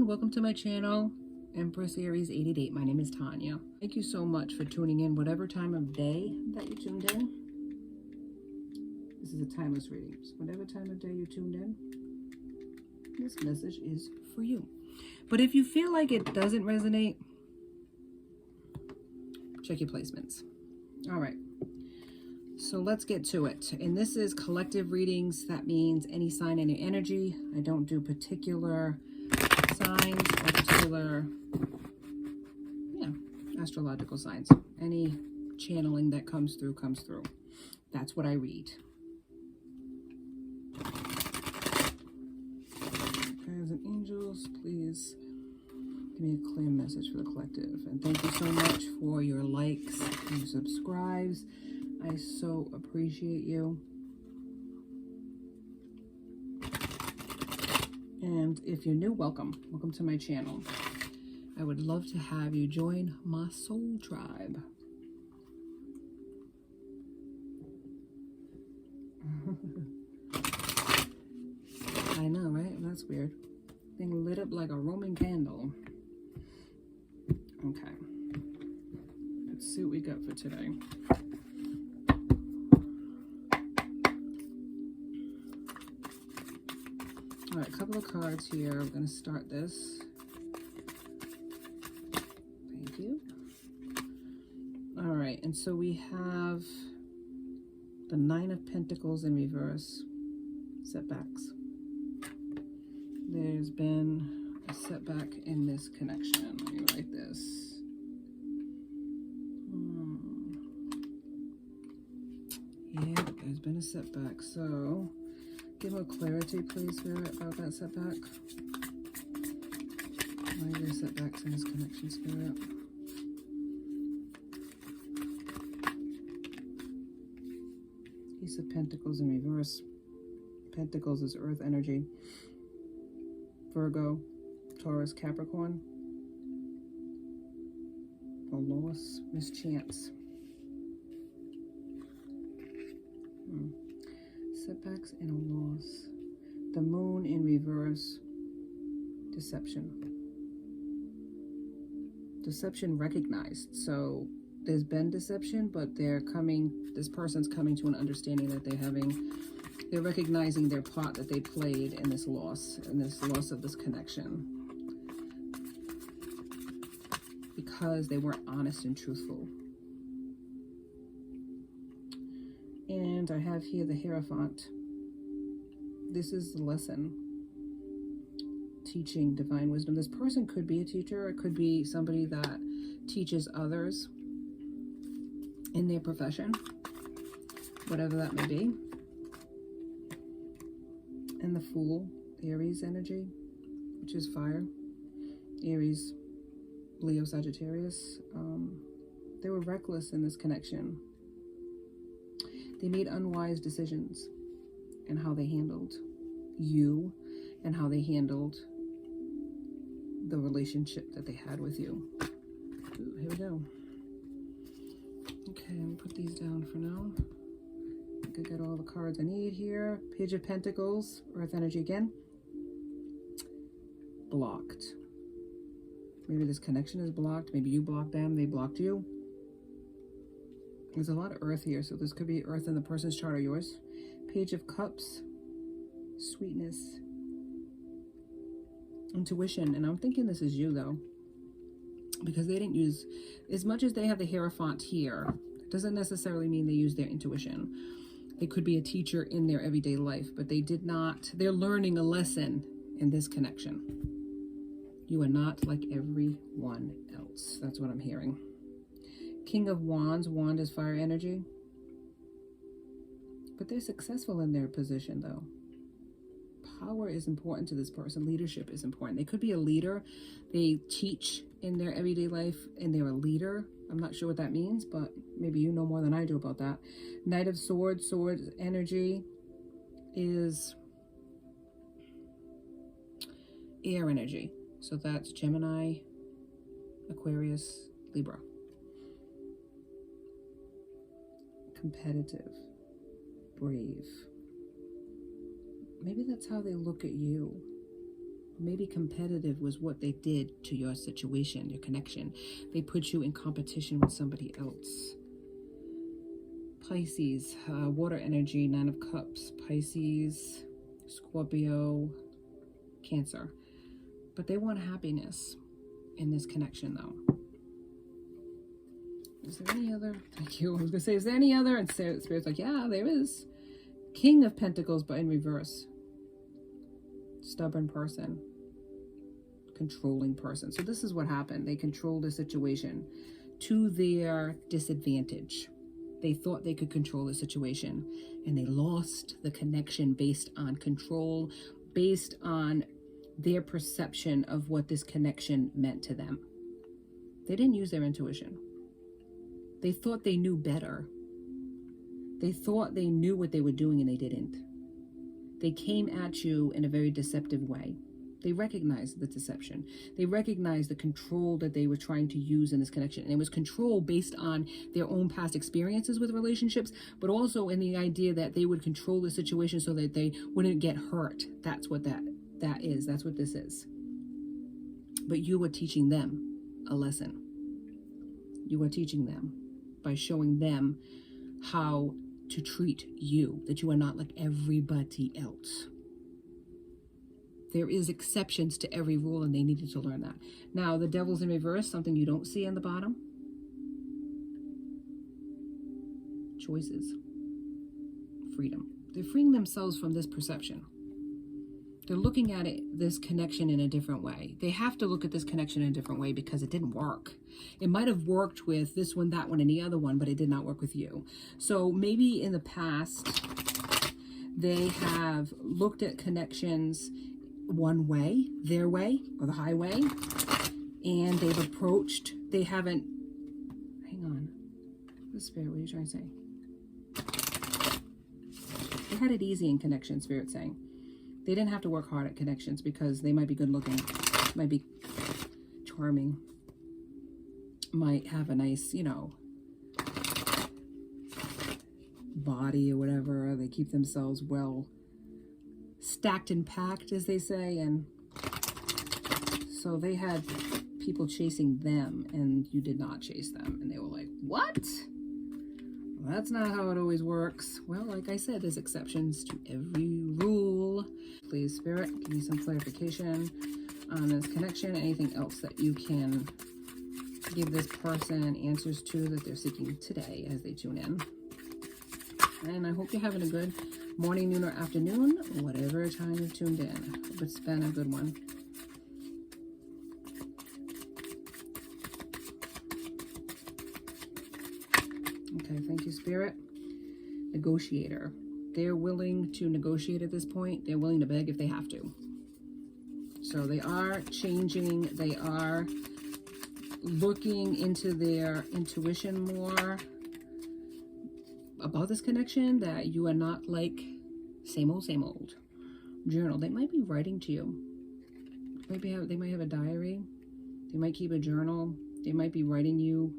everyone, welcome to my channel, Empress Aries 888. My name is Tanya. Thank you so much for tuning in, whatever time of day that you tuned in. This is a timeless reading. So whatever time of day you tuned in, this message is for you. But if you feel like it doesn't resonate, check your placements. All right. So let's get to it. And this is collective readings. That means any sign, any energy. I don't do particular signs or particular, astrological signs. Any channeling that comes through, comes through. That's what I read. Guys and angels, please give me a clear message for the collective. And thank you so much for your likes and subscribes. I so appreciate you. And if you're new, welcome. Welcome to my channel. I would love to have you join my soul tribe. I know, right? That's weird. Thing lit up like a Roman candle. Okay. Let's see what we got for today. All right, a couple of cards here. We're going to start this. Thank you. All right, and so we have the Nine of Pentacles in reverse. Setbacks. There's been a setback in this connection. Let me write this. Yeah, there's been a setback. So give more clarity, please, Spirit, about that setback. Why are there setbacks in this connection, Spirit? Ace of Pentacles in reverse. Pentacles is earth energy. Virgo, Taurus, Capricorn. A loss, mischance. Setbacks and a loss. The moon in reverse. Deception. Deception recognized. So there's been deception, but this person's coming to an understanding that they're recognizing their part that they played in this loss of this connection. Because they weren't honest and truthful. And I have here the Hierophant. This is the lesson. Teaching divine wisdom. This person could be a teacher. It could be somebody that teaches others in their profession. Whatever that may be. And the Fool, Aries energy, which is fire. Aries, Leo, Sagittarius. They were reckless in this connection. They made unwise decisions in how they handled you and how they handled the relationship that they had with you. Ooh, here we go. Okay, I'll put these down for now. I could get all the cards I need here. Page of Pentacles, earth energy again. Blocked. Maybe this connection is blocked. Maybe you blocked them, they blocked you. There's a lot of earth here, so this could be earth in the person's chart or yours. Page of Cups, sweetness, intuition. And I'm thinking this is you, though, because they didn't use, as much as they have the Hierophant here, doesn't necessarily mean they use their intuition. They could be a teacher in their everyday life, but they did not. They're learning a lesson in this connection. You are not like everyone else. That's what I'm hearing. King of Wands. Wand is fire energy. But they're successful in their position, though. Power is important to this person. Leadership is important. They could be a leader. They teach in their everyday life, and they're a leader. I'm not sure what that means, but maybe you know more than I do about that. Knight of Swords. Swords energy is air energy. So that's Gemini, Aquarius, Libra. Competitive, brave. Maybe that's how they look at you. Maybe competitive was what they did to your situation, your connection. They put you in competition with somebody else. Pisces, water energy, 9 of Cups, Pisces, Scorpio, Cancer. But they want happiness in this connection, though. Is there any other? Thank you. I was going to say, is there any other? And Spirit's like, yeah, there is. King of Pentacles, but in reverse. Stubborn person. Controlling person. So this is what happened. They controlled the situation to their disadvantage. They thought they could control the situation, and they lost the connection based on control, based on their perception of what this connection meant to them. They didn't use their intuition. They thought they knew better. They thought they knew what they were doing, and they didn't. They came at you in a very deceptive way. They recognized the deception. They recognized the control that they were trying to use in this connection. And it was control based on their own past experiences with relationships, but also in the idea that they would control the situation so that they wouldn't get hurt. That's what that is. That's what this is. But you were teaching them a lesson. You were teaching them by showing them how to treat you, that you are not like everybody else. There is exceptions to every rule, and they needed to learn that. Now, the Devil's in reverse, something you don't see in the bottom. Choices. Freedom. They're freeing themselves from this perception. They're looking at this connection in a different way. They have to look at this connection in a different way because it didn't work. It might have worked with this one, that one, and the other one, but it did not work with you. So maybe in the past, they have looked at connections one way, their way, or the highway, and they haven't, hang on, the Spirit, what are you trying to say? They had it easy in connection, Spirit's saying. They didn't have to work hard at connections because they might be good looking, might be charming, might have a nice, body or whatever. They keep themselves well stacked and packed, as they say, and so they had people chasing them, and you did not chase them, and they were like, what? Well, that's not how it always works. Well, like I said, there's exceptions to every rule. Please, Spirit, give me some clarification on this connection. Anything else that you can give this person answers to that they're seeking today as they tune in. And I hope you're having a good morning, noon, or afternoon, whatever time you've tuned in. Hope it's been a good one. Okay, thank you, Spirit. Negotiator. They're willing to negotiate at this point. They're willing to beg if they have to. So they are changing. They are looking into their intuition more about this connection, that you are not like same old. Journal. They might be writing to you. They might have a diary. They might keep a journal. They might be writing you.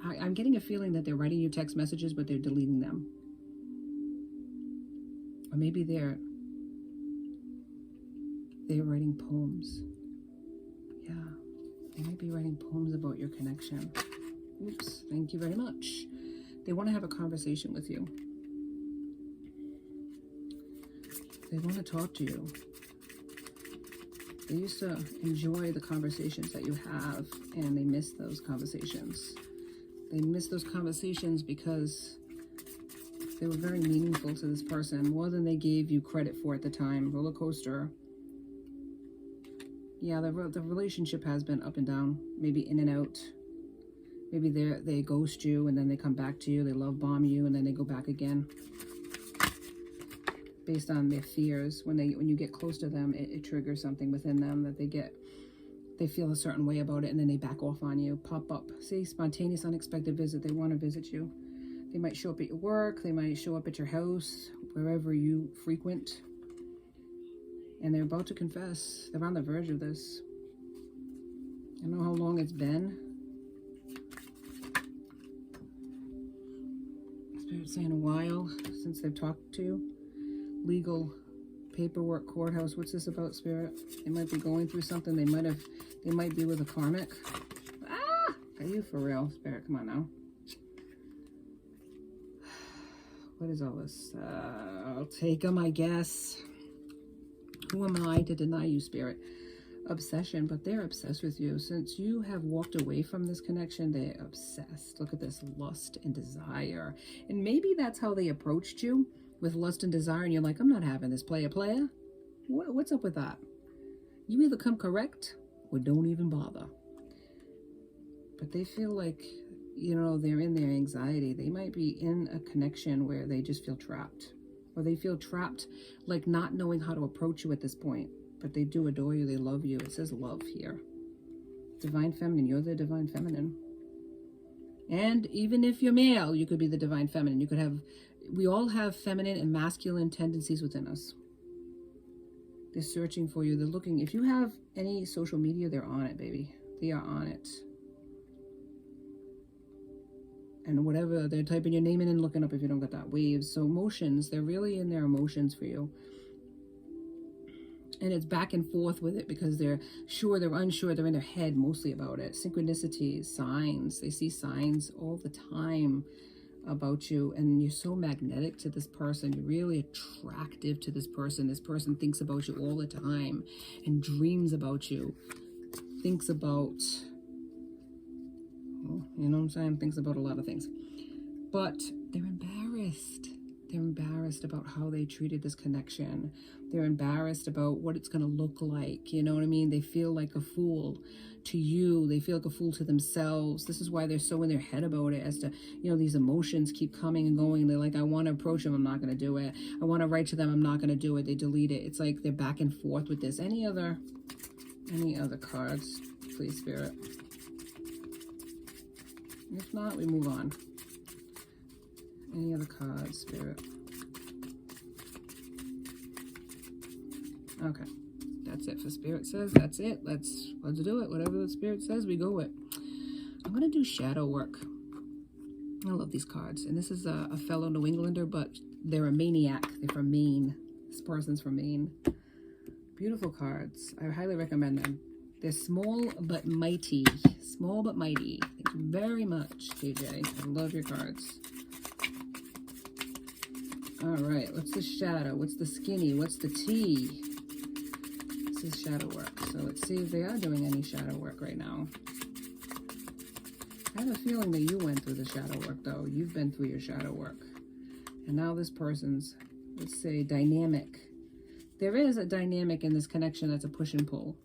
I'm getting a feeling that they're writing you text messages, but they're deleting them. Or maybe they're writing poems. Yeah, they might be writing poems about your connection. Oops, thank you very much. They want to have a conversation with you. They want to talk to you. They used to enjoy the conversations that you have, and they miss those conversations. They miss those conversations because they were very meaningful to this person, more than they gave you credit for at the time. Roller coaster. Yeah, the relationship has been up and down, maybe in and out. Maybe they ghost you and then they come back to you. They love bomb you and then they go back again. Based on their fears, when you get close to them, it triggers something within them that they feel a certain way about it, and then they back off on you. Pop up. See, spontaneous, unexpected visit. They want to visit you. They might show up at your work. They might show up at your house, wherever you frequent. And they're about to confess. They're on the verge of this. I don't know how long it's been. Spirit's saying a while since they've talked to you. Legal Paperwork, courthouse. What's this about, Spirit? They might be going through something. They might be with a karmic. Ah! Are you for real, Spirit? Come on now. What is all this? I'll take them, I guess. Who am I to deny you, Spirit? Obsession, but they're obsessed with you. Since you have walked away from this connection, they're obsessed. Look at this, lust and desire. And maybe that's how they approached you, with lust and desire, and you're like, I'm not having this, player. What's up with that? You either come correct or don't even bother. But they feel like, you know, they're in their anxiety. They might be in a connection where they just feel trapped, or they feel trapped, like not knowing how to approach you at this point. But they do adore you. They love you. It says love here. Divine feminine. You're the divine feminine. And even if you're male, you could be the divine feminine. You could have, we all have feminine and masculine tendencies within us. They're searching for you. They're looking. If you have any social media, they're on it, baby. They are on it. And whatever, they're typing your name in and looking up if you don't get that. Waves. So emotions, they're really in their emotions for you. And it's back and forth with it because they're sure, they're unsure, they're in their head mostly about it. Synchronicities, signs. They see signs all the time about you, and you're so magnetic to this person. You're really attractive to this person. This person thinks about you all the time and dreams about you. Thinks about, well, you know what I'm saying? Thinks about a lot of things. But they're embarrassed. They're embarrassed about how they treated this connection. They're embarrassed about what it's going to look like. You know what I mean? They feel like a fool to you. They feel like a fool to themselves. This is why they're so in their head about it, as to, you know, these emotions keep coming and going. They're like, I want to approach them. I'm not going to do it. I want to write to them. I'm not going to do it. They delete it. It's like they're back and forth with this. Any other cards, please, Spirit? If not, we move on. Any other cards, Spirit? Okay, that's it for Spirit says. That's it. Let's do it. Whatever the Spirit says, we go with. I'm gonna do shadow work. I love these cards, and this is a fellow New Englander, but they're a maniac. They're from Maine. This person's from Maine. Beautiful cards. I highly recommend them. They're small but mighty. Small but mighty. Thank you very much, KJ. I love your cards. All right, what's the shadow? What's the skinny? What's the tea? This is shadow work. So let's see if they are doing any shadow work right now. I have a feeling that you went through the shadow work, though. You've been through your shadow work. And now this person's, let's say, dynamic. There is a dynamic in this connection that's a push and pull.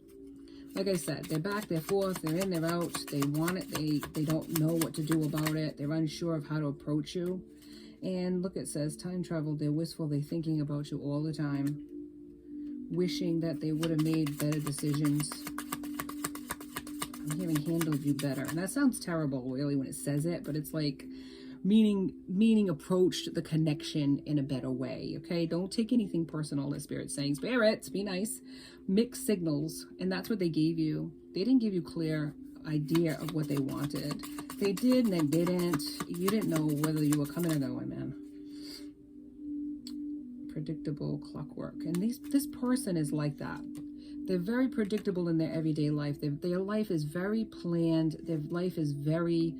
Like I said, they're back, they're forth, they're in, they're out. They want it. They don't know what to do about it. They're unsure of how to approach you. And look, it says time travel. They're wistful. They're thinking about you all the time, wishing that they would have made better decisions. I'm hearing handled you better. And that sounds terrible, really, when it says it, but it's like meaning approached the connection in a better way. Okay, don't take anything personal. The Spirit's saying, spirits, be nice. Mixed signals, and that's what they gave you. They didn't give you clear idea of what they wanted. They did and they didn't. You didn't know whether you were coming or going, man. Predictable clockwork. And this person is like that. They're very predictable in their everyday life. Their life is very planned. Their life is very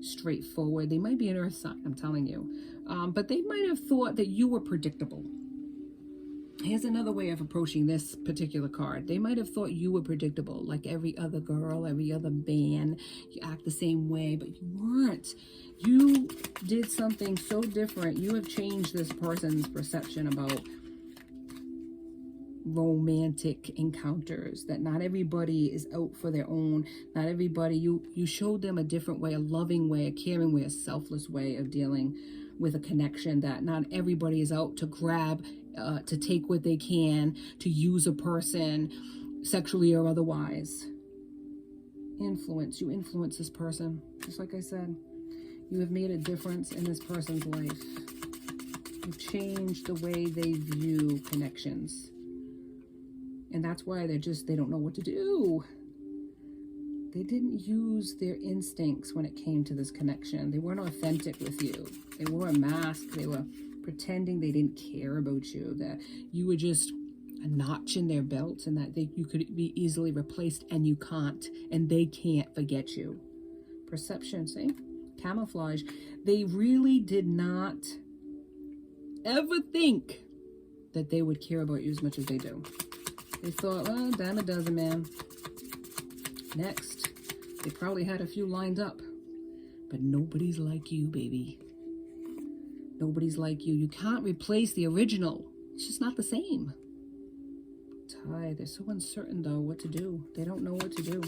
straightforward. They might be an earth sign, I'm telling you. But they might have thought that you were predictable. Here's another way of approaching this particular card. They might have thought you were predictable, like every other girl, every other man. You act the same way, but you weren't. You did something so different. You have changed this person's perception about romantic encounters, that not everybody is out for their own. Not everybody, you showed them a different way, a loving way, a caring way, a selfless way of dealing with a connection, that not everybody is out to grab, to take what they can, to use a person sexually or otherwise. Influence. You influence this person. Just like I said, you have made a difference in this person's life. You've changed the way they view connections. And that's why they don't know what to do. They didn't use their instincts when it came to this connection. They weren't authentic with you. They wore a mask. They were pretending they didn't care about you, that you were just a notch in their belt, and that you could be easily replaced, and you can't, and they can't forget you. Perception, see? Camouflage. They really did not ever think that they would care about you as much as they do. They thought, well, damn, it doesn't, man. Next, they probably had a few lined up, but nobody's like you, baby. Nobody's like you. You can't replace the original. It's just not the same. They're so uncertain, though, what to do. They don't know what to do.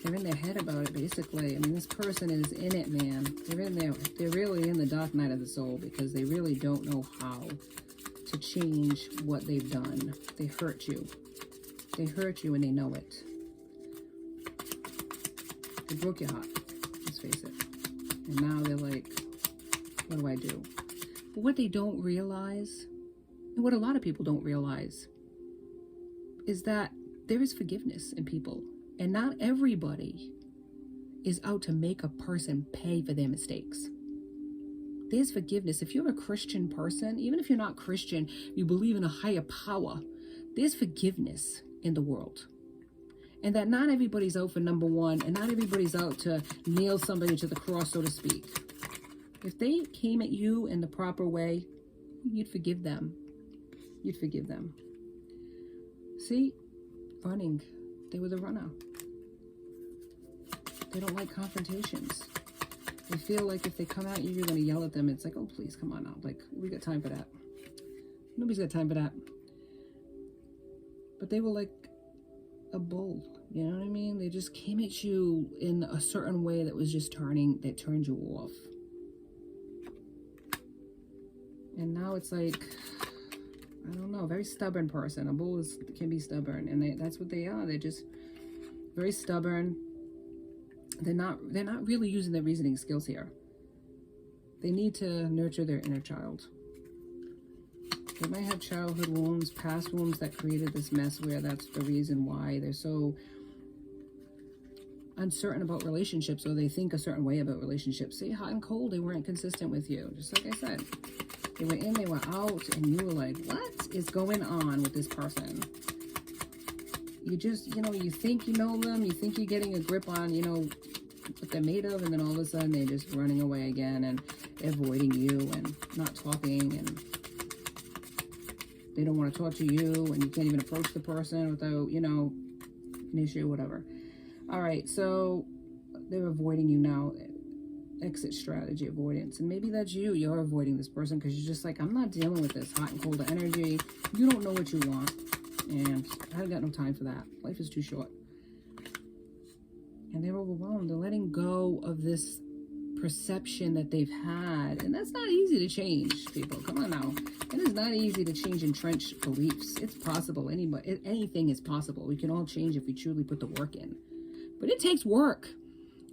They're in their head about it, basically. I mean, this person is in it, man. They're in there. They're really in the dark night of the soul, because they really don't know how to change what they've done. They hurt you. They hurt you, and they know it. They broke your heart. Let's face it. And now they're like, what do I do? But what they don't realize, and what a lot of people don't realize, is that there is forgiveness in people. And not everybody is out to make a person pay for their mistakes. There's forgiveness. If you're a Christian person, even if you're not Christian, you believe in a higher power, there's forgiveness in the world. And that not everybody's out for number one, and not everybody's out to nail somebody to the cross, so to speak. If they came at you in the proper way, you'd forgive them. You'd forgive them. See? Running. They were the runner. They don't like confrontations. They feel like if they come at you, you're going to yell at them. It's like, oh, please, come on now. Like, we got time for that. Nobody's got time for that. But they were like a bull. You know what I mean? They just came at you in a certain way that was just that turned you off. And now it's like, I don't know, very stubborn person. A bull can be stubborn, and that's what they are. They're just very stubborn. They're not really using their reasoning skills here. They need to nurture their inner child. They might have childhood wounds, past wounds that created this mess, where that's the reason why they're so uncertain about relationships, or they think a certain way about relationships. See, hot and cold, they weren't consistent with you. Just like I said. They were in, they were out, and you were like, what is going on with this person? You just, you think you know them, you think you're getting a grip on, what they're made of, and then all of a sudden they're just running away again and avoiding you and not talking, and they don't want to talk to you, and you can't even approach the person without, an issue, whatever. All right, so they're avoiding you now. Exit strategy, avoidance. And maybe that's you. You're avoiding this person because you're just like, I'm not dealing with this hot and cold energy. You don't know what you want. And I've got no time for that. Life is too short. And they're overwhelmed. They're letting go of this perception that they've had. And that's not easy to change, people. Come on now. It is not easy to change entrenched beliefs. It's possible. Anything is possible. We can all change if we truly put the work in. But it takes work.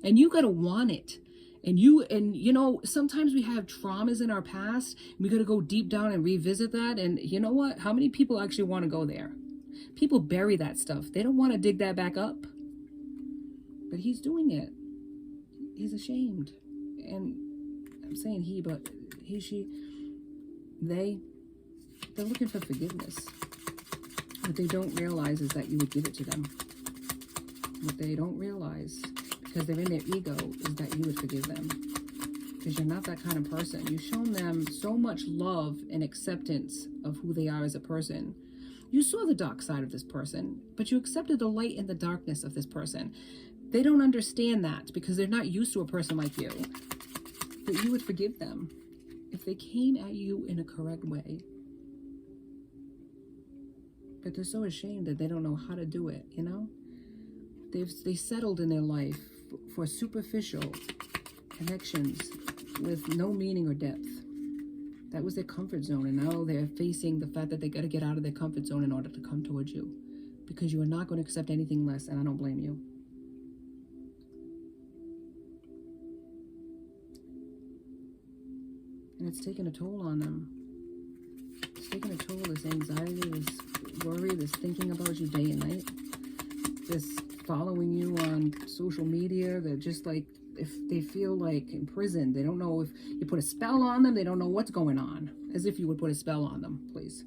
And you got to want it. And sometimes we have traumas in our past. We got to go deep down and revisit that. And you know what? How many people actually want to go there? People bury that stuff. They don't want to dig that back up. But he's doing it. He's ashamed. And I'm saying he, but he, she, they're looking for forgiveness. What they don't realize is that you would give it to them. What they don't realize, because they're in their ego, is that you would forgive them. Because you're not that kind of person. You've shown them so much love and acceptance of who they are as a person. You saw the dark side of this person, but you accepted the light in the darkness of this person. They don't understand that because they're not used to a person like you. That you would forgive them if they came at you in a correct way. But they're so ashamed that they don't know how to do it, They settled in their life for superficial connections with no meaning or depth. That was their comfort zone, and now they're facing the fact that they got to get out of their comfort zone in order to come towards you, because you are not going to accept anything less, and I don't blame you. And it's taking a toll on them. It's taking a toll, this anxiety, this worry, this thinking about you day and night, this following you on social media. They're just like, if they feel like imprisoned, they don't know if you put a spell on them, they don't know what's going on. As if you would put a spell on them, please.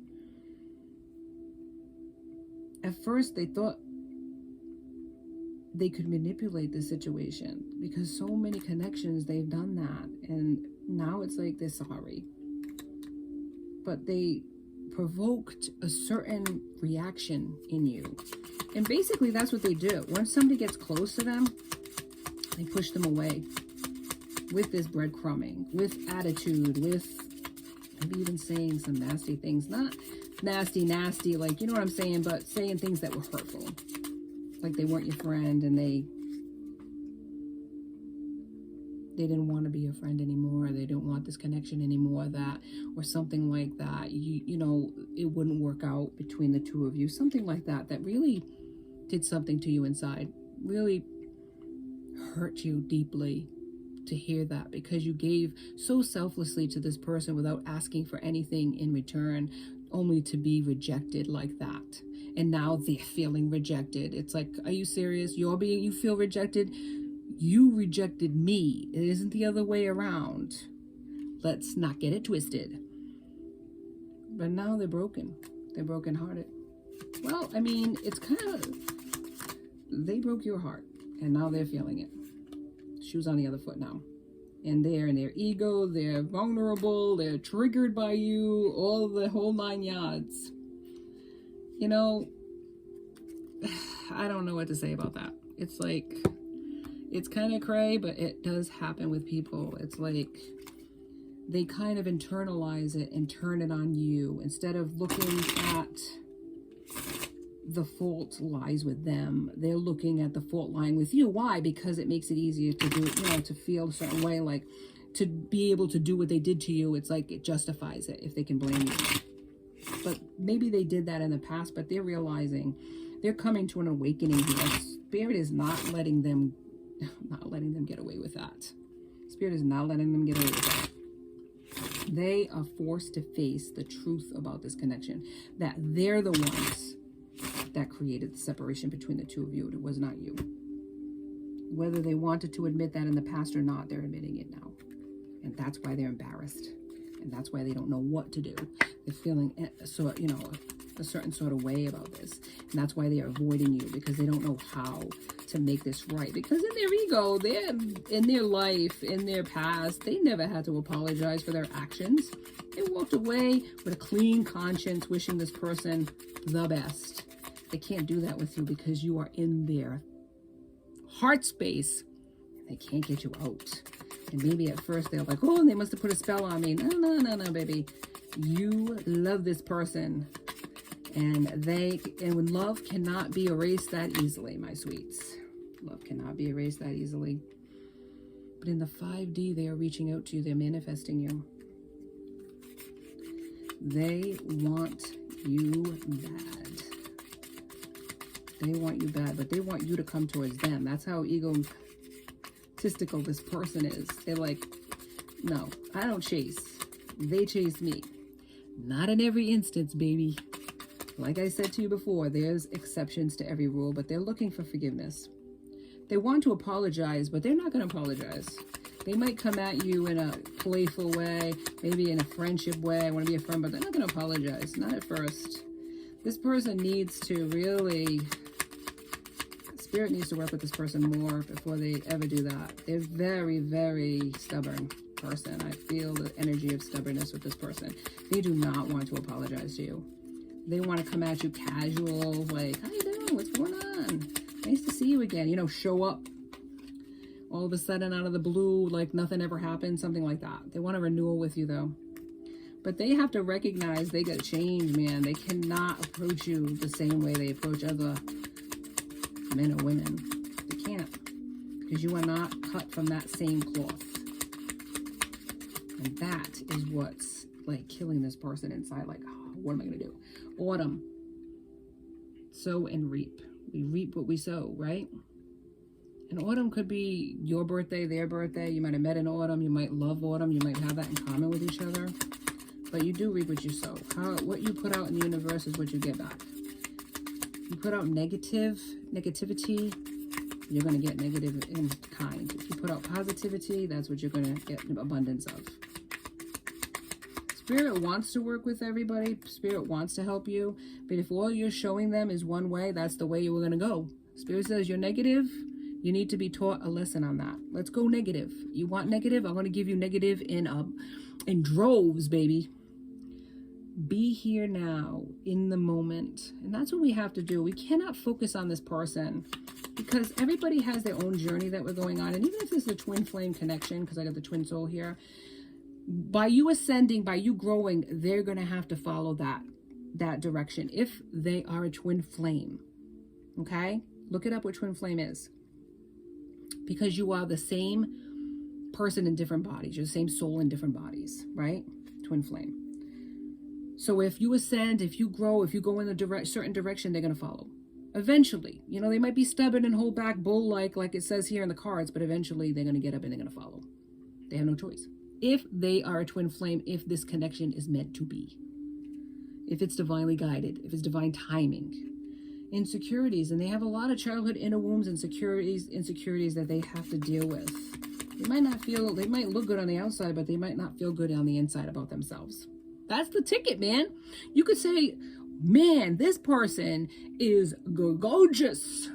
At first, they thought they could manipulate the situation because so many connections, they've done that. And now it's like they're sorry. But they provoked a certain reaction in you. And basically, that's what they do. Once somebody gets close to them, they push them away with this breadcrumbing, with attitude, with maybe even saying some nasty things. Not nasty, like, you know what I'm saying, but saying things that were hurtful. Like they weren't your friend and they didn't want to be your friend anymore. They didn't want this connection anymore, that, or something like that. You know, it wouldn't work out between the two of you. Something like that, that really did something to you inside. Really hurt you deeply to hear that, because you gave so selflessly to this person without asking for anything in return, only to be rejected like that. And now they're feeling rejected. It's like, are you serious? You feel rejected? You rejected me. It isn't the other way around. Let's not get it twisted. But now they're broken. They're brokenhearted. Well, I mean, it's kind of, they broke your heart and now they're feeling it. Shoes on the other foot now. And they're in their ego, they're vulnerable, they're triggered by you, all the whole 9 yards. You know, I don't know what to say about that. It's like, it's kind of cray, but it does happen with people. It's like they kind of internalize it and turn it on you instead of looking at the fault lies with them. They're looking at the fault lying with you. Why? Because it makes it easier to do it, you know, to feel a certain way, like to be able to do what they did to you. It's like it justifies it if they can blame you. But maybe they did that in the past, but they're realizing, they're coming to an awakening here. Spirit is not letting them get away with that. Spirit is not letting them get away with that. They are forced to face the truth about this connection, that they're the ones that created the separation between the two of you. It was not you. Whether they wanted to admit that in the past or not, they're admitting it now. And that's why they're embarrassed. And that's why they don't know what to do. They're feeling a certain sort of way about this. And that's why they are avoiding you, because they don't know how to make this right. Because in their ego, in their life, in their past, they never had to apologize for their actions. They walked away with a clean conscience, wishing this person the best. They can't do that with you because you are in their heart space. They can't get you out. And maybe at first they're like, oh, they must have put a spell on me. No, baby. You love this person. And when love cannot be erased that easily, my sweets. Love cannot be erased that easily. But in the 5D, they are reaching out to you. They're manifesting you. They want you bad. They want you bad, but they want you to come towards them. That's how egotistical this person is. They're like, no, I don't chase. They chase me. Not in every instance, baby. Like I said to you before, there's exceptions to every rule, but they're looking for forgiveness. They want to apologize, but they're not going to apologize. They might come at you in a playful way, maybe in a friendship way. I want to be a friend, but they're not going to apologize. Not at first. This person needs to really... Spirit needs to work with this person more before they ever do that. They're very, very stubborn person. I feel the energy of stubbornness with this person. They do not want to apologize to you. They want to come at you casual, like, how you doing? What's going on? Nice to see you again. You know, show up all of a sudden out of the blue, like nothing ever happened, something like that. They want a renewal with you, though. But they have to recognize they got to change, man. They cannot approach you the same way they approach other men or women. They can't, because you are not cut from that same cloth. And that is what's like killing this person inside. Like, oh, what am I going to do? Autumn. Sow and reap. We reap what we sow, right? And autumn could be your birthday, their birthday. You might have met in autumn. You might love autumn. You might have that in common with each other. But you do reap what you sow. What you put out in the universe is what you get back. You put out negativity, you're going to get negative in kind. If you put out positivity, that's what you're going to get abundance of. That's Spirit wants to work with everybody. Spirit wants to help you. But if all you're showing them is one way, that's the way you were going to go. Spirit says you're negative. You need to be taught a lesson on that. Let's go negative. You want negative? I'm going to give you negative in droves, baby. Be here now, in the moment. And that's what we have to do. We cannot focus on this person because everybody has their own journey that we're going on. And even if this is a twin flame connection, because I got the twin soul here, by you ascending, by you growing, they're going to have to follow that direction if they are a twin flame. Okay? Look it up what twin flame is. Because you are the same person in different bodies. You're the same soul in different bodies, right? Twin flame. So if you ascend, if you grow, if you go in a certain direction, they're going to follow. Eventually. You know, they might be stubborn and hold back, bull-like it says here in the cards, but eventually they're going to get up and they're going to follow. They have no choice. If they are a twin flame, if this connection is meant to be. If it's divinely guided, if it's divine timing. Insecurities, and they have a lot of childhood inner wounds and insecurities that they have to deal with. They might look good on the outside, but they might not feel good on the inside about themselves. That's the ticket, man. You could say, man, this person is gorgeous,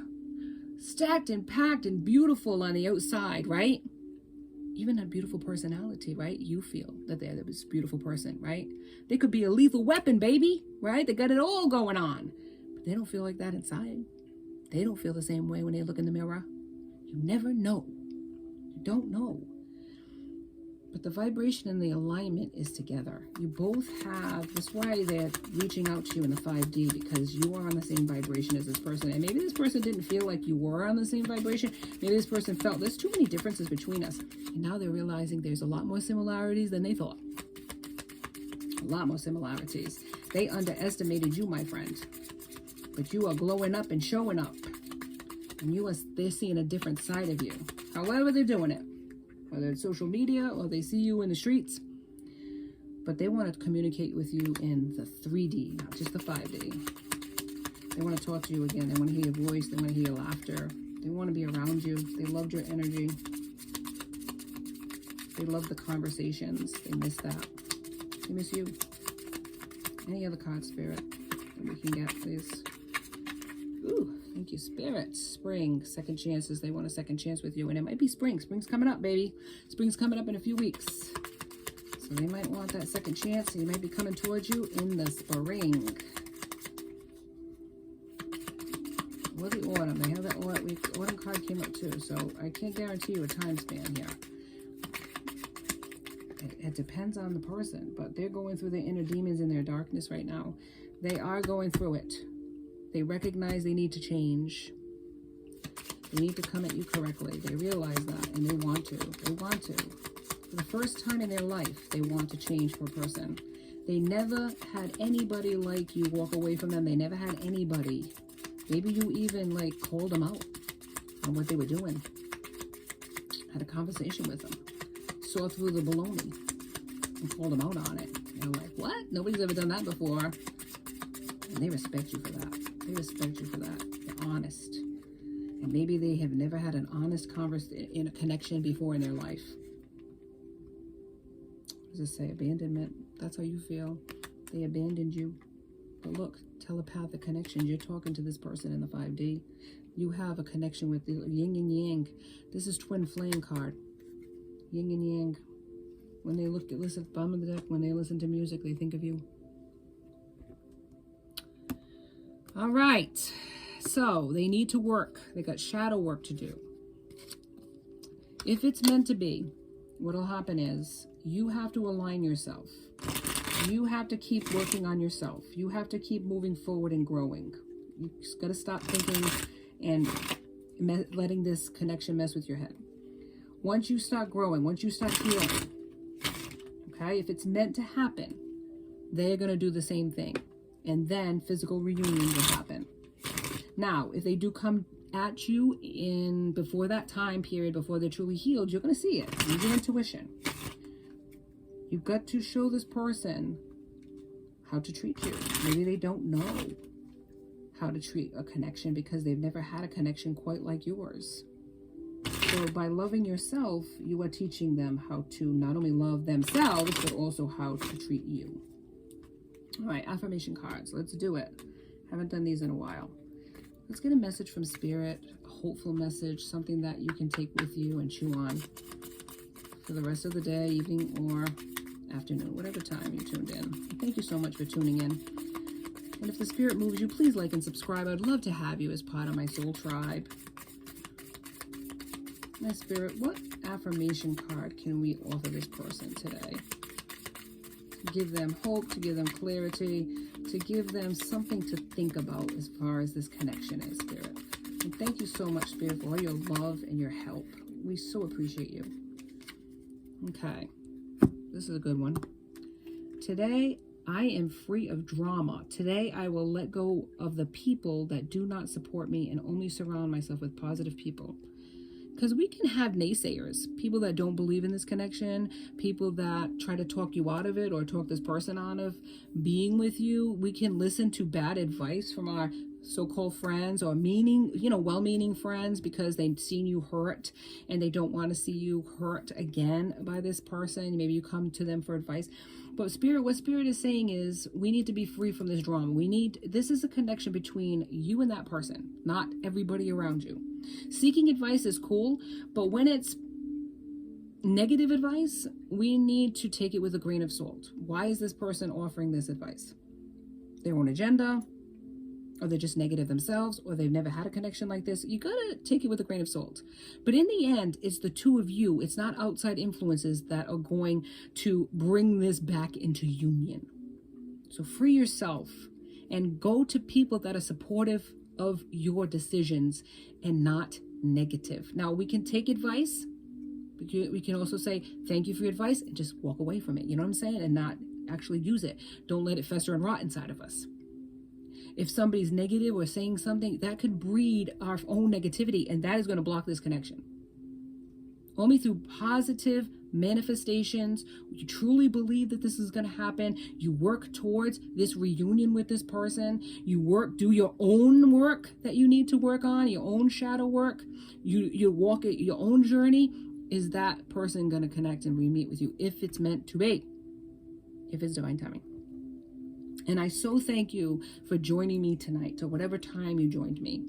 stacked and packed and beautiful on the outside, right? Even a beautiful personality, right? You feel that they're this beautiful person, right? They could be a lethal weapon, baby, right? They got it all going on. But they don't feel like that inside. They don't feel the same way when they look in the mirror. You never know. You don't know. But the vibration and the alignment is together. You both have, that's why they're reaching out to you in the 5D, because you are on the same vibration as this person. And maybe this person didn't feel like you were on the same vibration. Maybe this person felt there's too many differences between us. And now they're realizing there's a lot more similarities than they thought. A lot more similarities. They underestimated you, my friend. But you are glowing up and showing up. And they're seeing a different side of you. However they're doing it. Whether it's social media or they see you in the streets. But they want to communicate with you in the 3D, not just the 5D. They want to talk to you again. They want to hear your voice. They want to hear your laughter. They want to be around you. They loved your energy. They love the conversations. They miss that. They miss you. Any other card, Spirit, that we can get, please? Ooh. Thank you, Spirit. Spring, second chances. They want a second chance with you. And it might be spring. Spring's coming up, baby. Spring's coming up in a few weeks. So they might want that second chance. And he might be coming towards you in the spring. Or the autumn. They have that autumn card came up too. So I can't guarantee you a time span here. It depends on the person. But they're going through their inner demons and their darkness right now. They are going through it. They recognize they need to change. They need to come at you correctly. They realize that, and they want to. They want to. For the first time in their life, they want to change for a person. They never had anybody like you walk away from them. They never had anybody. Maybe you even, called them out on what they were doing. Had a conversation with them. Saw through the baloney and called them out on it. And I'm like, what? Nobody's ever done that before. And they respect you for that. They respect you for that. You're honest. And maybe they have never had an honest conversation in a connection before in their life. What does it say? Abandonment. That's how you feel. They abandoned you. But look, telepathic connections. You're talking to this person in the 5D. You have a connection with the yin and yang. This is twin flame card. Yin and yang. When they listen, bottom of the deck, when they listen to music, they think of you. All right, so they need to work. They got shadow work to do. If it's meant to be, what'll happen is you have to align yourself. You have to keep working on yourself. You have to keep moving forward and growing. You just got to stop thinking and letting this connection mess with your head. Once you start growing, once you start healing, okay, if it's meant to happen, they're going to do the same thing. And then physical reunion will happen. Now, if they do come at you before that time period, before they're truly healed, you're going to see it. Use your intuition. You've got to show this person how to treat you. Maybe they don't know how to treat a connection because they've never had a connection quite like yours. So by loving yourself, you are teaching them how to not only love themselves, but also how to treat you. All right, affirmation cards. Let's do it. Haven't done these in a while. Let's get a message from Spirit, a hopeful message, something that you can take with you and chew on for the rest of the day, evening, or afternoon, whatever time you tuned in. Thank you so much for tuning in. And if the Spirit moves you, please like and subscribe. I'd love to have you as part of my soul tribe. My Spirit, what affirmation card can we offer this person today? To give them hope, to give them clarity, to give them something to think about as far as this connection is, Spirit. And thank you so much, Spirit, for all your love and your help. We so appreciate you. Okay, this is a good one. Today, I am free of drama. Today, I will let go of the people that do not support me and only surround myself with positive people. Because we can have naysayers, people that don't believe in this connection, people that try to talk you out of it or talk this person out of being with you. We can listen to bad advice from our so-called friends or well-meaning friends because they've seen you hurt and they don't want to see you hurt again by this person. Maybe you come to them for advice. But what Spirit is saying is we need to be free from this drama. This is a connection between you and that person, not everybody around you. Seeking advice is cool, but when it's negative advice, we need to take it with a grain of salt. Why is this person offering this advice? Their own agenda, or they're just negative themselves, or they've never had a connection like this. You gotta take it with a grain of salt. But in the end, it's the two of you. It's not outside influences that are going to bring this back into union. So free yourself and go to people that are supportive of your decisions and not negative. Now, we can take advice. We can also say, thank you for your advice, and just walk away from it. You know what I'm saying? And not actually use it. Don't let it fester and rot inside of us. If somebody's negative or saying something, that could breed our own negativity, and that is going to block this connection. Only through positive manifestations, you truly believe that this is going to happen. You work towards this reunion with this person. You do your own work that you need to work on, your own shadow work. You walk your own journey. Is that person going to connect and re-meet with you if it's meant to be, if it's divine timing? And I so thank you for joining me tonight, or whatever time you joined me.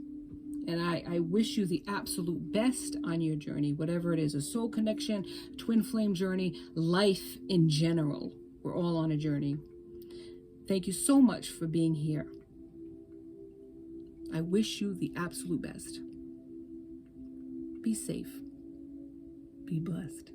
And I wish you the absolute best on your journey, whatever it is, a soul connection, twin flame journey, life in general. We're all on a journey. Thank you so much for being here. I wish you the absolute best. Be safe. Be blessed.